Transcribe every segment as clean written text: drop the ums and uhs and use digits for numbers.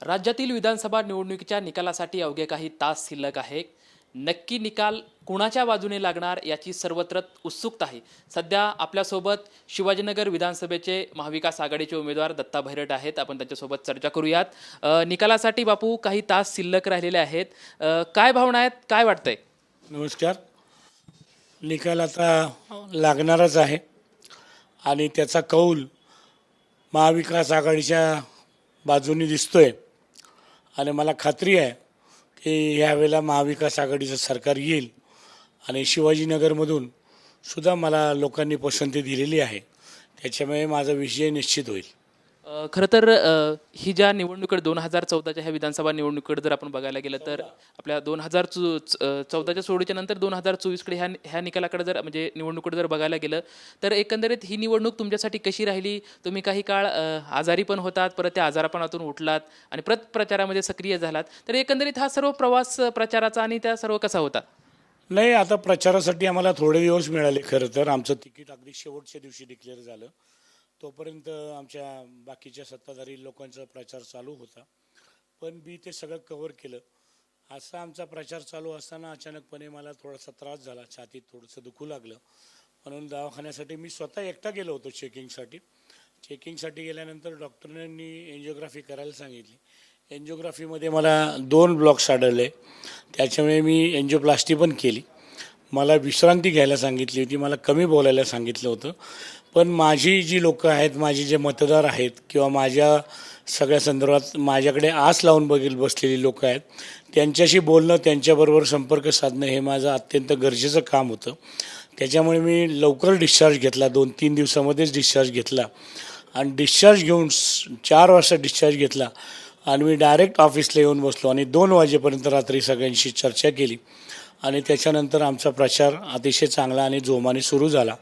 राज्यातील विधानसभा निवडणुकीच्या निकालासाठी अवघे काही तास शिल्लक आहे. नक्की निकाल कुणाच्या बाजूने लागणार याची सर्वत्र उत्सुकता आहे. सध्या आपल्यासोबत शिवाजीनगर विधानसभेचे महाविकास आघाडीचे उमेदवार दत्ता भैरट आहेत. आपण त्यांच्यासोबत चर्चा करूयात. निकालासाठी बापू काही तास शिल्लक राहिलेले आहेत. काय भावना आहेत, काय वाटतंय? नमस्कार. निकाल आता लागणारच आहे आणि त्याचा कौल महाविकास आघाडीच्या बाजूने दिसतोय आणि मला खात्री आहे की यावेळेला महाविकास आघाडीचं सरकार येईल आणि शिवाजीनगरमधून सुद्धा मला लोकांनी पसंती दिलेली आहे. त्याच्यामुळे माझा विजय निश्चित होईल. खरं तर ही ज्या निवडणुकीकडे 2014च्या ह्या विधानसभा निवडणुकीकडे जर आपण बघायला गेलं तर आपल्या 2014च्या सोडीच्या नंतर 2024कडे ह्या निकालाकडे जर म्हणजे निवडणुकीकडे जर बघायला गेलं तर एकंदरीत ही निवडणूक तुमच्यासाठी कशी राहिली? तुम्ही काही काळ आजारी पण होतात, परत त्या आजारापणातून उठलात आणि परत प्रचारामध्ये सक्रिय झालात. तर एकंदरीत हा सर्व प्रवास प्रचाराचा आणि त्या सर्व कसा होता? नाही, आता प्रचारासाठी आम्हाला थोडे दिवस मिळाले. खरं तर आमचं तिकीट अगदी शेवटच्या दिवशी डिक्लेअर झालं. तोपर्यंत आमच्या बाकीच्या सत्ताधारी लोकांचा प्रचार चालू होता, पण मी ते सगळं कव्हर केलं. असा आमचा प्रचार चालू असताना अचानकपणे मला थोडासा त्रास झाला, छातीत थोडंसं दुखू लागलं. म्हणून दवाखान्यासाठी मी स्वतः एकटा गेलो होतो चेकिंगसाठी गेल्यानंतर डॉक्टरांनी एन्जिओग्राफी करायला सांगितली. एन्जिओग्राफीमध्ये मला 2 ब्लॉक्स आढळले. त्याच्यामुळे मी एन्जिओप्लास्टी पण केली. मला विश्रांती घ्यायला सांगितली होती, मला कमी बोलायला सांगितलं होतं. पण माझी जी लोकं आहेत, माझे जे मतदार आहेत किंवा माझ्या सगळ्या संदर्भात माझ्याकडे आस लावून बसलेली लोकं आहेत, त्यांच्याशी बोलणं, त्यांच्याबरोबर संपर्क साधणं हे माझं अत्यंत गरजेचं काम होतं. त्याच्यामुळे मी लवकर डिस्चार्ज घेतला. 2-3 दिवसामध्येच डिस्चार्ज घेतला आणि डिस्चार्ज घेऊन 4 वाजता डिस्चार्ज घेतला आणि मी डायरेक्ट ऑफिसला येऊन बसलो आणि 2 वाजेपर्यंत रात्री सगळ्यांशी चर्चा केली आणि त्याच्यानंतर आमचा प्रचार अतिशय चांगला आणि जोमाने सुरू झाला.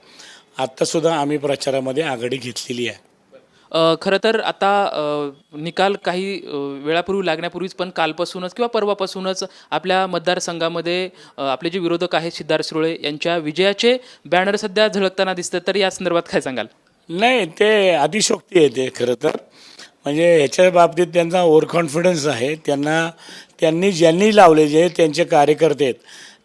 आत्तासुद्धा आम्ही प्रचारामध्ये आघाडी घेतलेली आहे. खरं तर आता निकाल काही वेळापूर्वी लागण्यापूर्वीच पण कालपासूनच किंवा परवापासूनच आपल्या मतदारसंघामध्ये आपले जे विरोधक आहेत सिद्धार्थ शिरोळे यांच्या विजयाचे बॅनर सध्या झळकताना दिसतात. तर या संदर्भात काय सांगाल? नाही, ते अतिशयोक्ती आहे. ते खरं तर म्हणजे ह्याच्या बाबतीत त्यांचा ओव्हर कॉन्फिडन्स आहे. ज्यांनी लावले जे त्यांचे कार्यकर्ते आहेत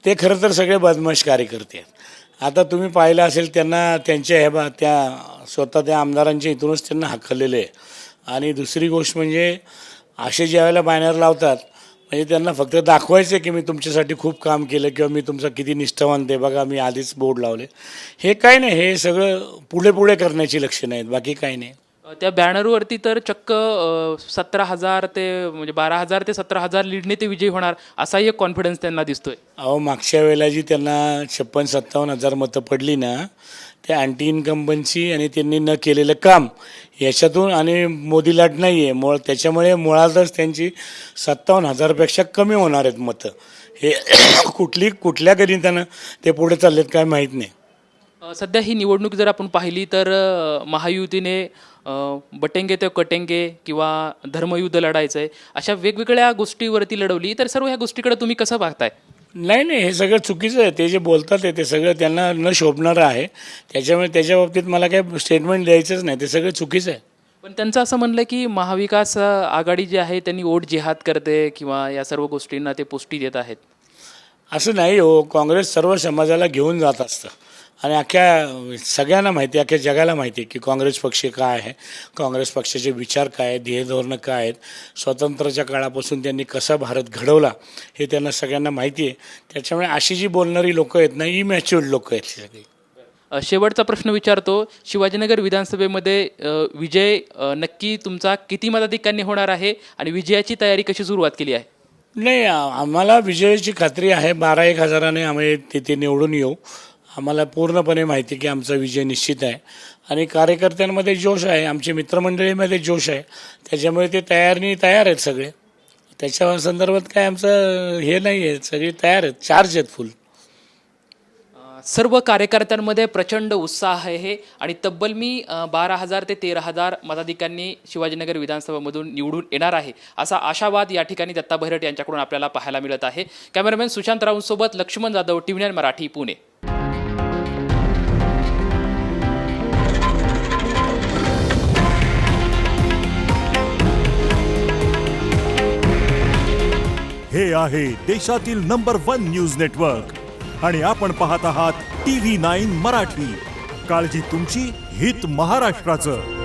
ते खरं तर सगळे बदमाश कार्यकर्ते आहेत. आता तुम्ही पाहिलं असेल त्यांना त्यांच्या त्या स्वतः त्या आमदारांच्या इथूनच त्यांना हाकललेलं आहे. आणि दुसरी गोष्ट म्हणजे असे ज्यावेळेला बॅनर लावतात म्हणजे त्यांना फक्त दाखवायचं की मी तुमच्यासाठी खूप काम केलं किंवा मी तुमचा किती निष्ठावंत आहे, बघा मी आधीच बोर्ड लावले. हे काही नाही, हे सगळं पुढे करण्याची लक्षणं आहेत, बाकी काही नाही. त्या बॅनरवरती तर चक्क 17,000 ते म्हणजे 12,000 ते 17,000 लीडने ते विजयी होणार असाही एक कॉन्फिडन्स त्यांना दिसतोय. मागच्या वेळेला जी त्यांना 56-57 हजार मतं पडली ना, त्या अँटी इन्कम्बन्सी आणि त्यांनी न केलेलं काम याच्यातून आणि मोदी लाट नाही आहे त्याच्यामुळे मुळातच त्यांची 57,000पेक्षा कमी होणार आहेत मतं. हे कुठल्या गणितानं ते पुढे चाललेत काय माहीत नाही. सध्या ही निवडणूक जर आपण पाहिली तर महायुतीने बटेंगे ते कटेंगे किंवा धर्मयुद्ध लढायचं आहे अशा वेगवेगळ्या गोष्टीवरती लढवली. तर सर्व ह्या गोष्टीकडे तुम्ही कसं पाहताय? नाही, हे सगळं चुकीचं आहे. ते जे बोलतात ते सगळं त्यांना न शोभणारं आहे. त्याच्यामुळे त्याच्या बाबतीत मला काही स्टेटमेंट द्यायचंच नाही. ते सगळं चुकीचं आहे. पण त्यांचं असं म्हणलं की महाविकास आघाडी जी आहे त्यांनी ओट जिहाद करते किंवा या सर्व गोष्टींना ते पुष्टी देत आहेत. असं नाही हो. काँग्रेस सर्व समाजाला घेऊन जात असतं आणि अख्ख्या सगळ्यांना माहिती आहे, अख्ख्या जगाला माहिती आहे की काँग्रेस पक्ष काय आहे, काँग्रेस पक्षाचे विचार काय आहेत, ध्येयधोरणं काय आहेत, स्वातंत्र्याच्या काळापासून त्यांनी कसा भारत घडवला हे त्यांना सगळ्यांना माहिती आहे. त्याच्यामुळे अशी जी बोलणारी लोकं आहेत ना, इमॅच्युअर्ड लोकं आहेत सगळी. शेवटचा प्रश्न विचारतो. शिवाजीनगर विधानसभेमध्ये विजय नक्की तुमचा किती मताधिक्यांनी होणार आहे आणि विजयाची तयारी कशी सुरुवात केली आहे? नाही, आम्हाला विजयाची खात्री आहे. 12-1 हजाराने आम्ही तिथे निवडून येऊ. आम्हाला पूर्णपणे माहिती आहे की आमचा विजय निश्चित आहे आणि कार्यकर्त्यांमध्ये जोश आहे, आमची मित्रमंडळीमध्ये जोश आहे. त्याच्यामुळे ते तयार आहेत सगळे. त्याच्या संदर्भात काय आमचं हे नाही आहे, सगळे तयार आहेत, चार्ज आहेत फुल. सर्व कार्यकर्त्यांमध्ये प्रचंड उत्साह आहे आणि तब्बल मी 12,000 ते 13,000 मताधिकांनी शिवाजीनगर विधानसभामधून निवडून येणार आहे असा आशावाद या ठिकाणी दत्ता भैरट यांच्याकडून आपल्याला पाहायला मिळत आहे. कॅमेरामॅन सुशांत राऊंसोबत लक्ष्मण जाधव, TV9 मराठी, पुणे. हे आहे देशातील नंबर 1 न्यूज नेटवर्क आणि आपण पाहत आहात TV9 मराठी. काळजी तुमची, हित महाराष्ट्राचं.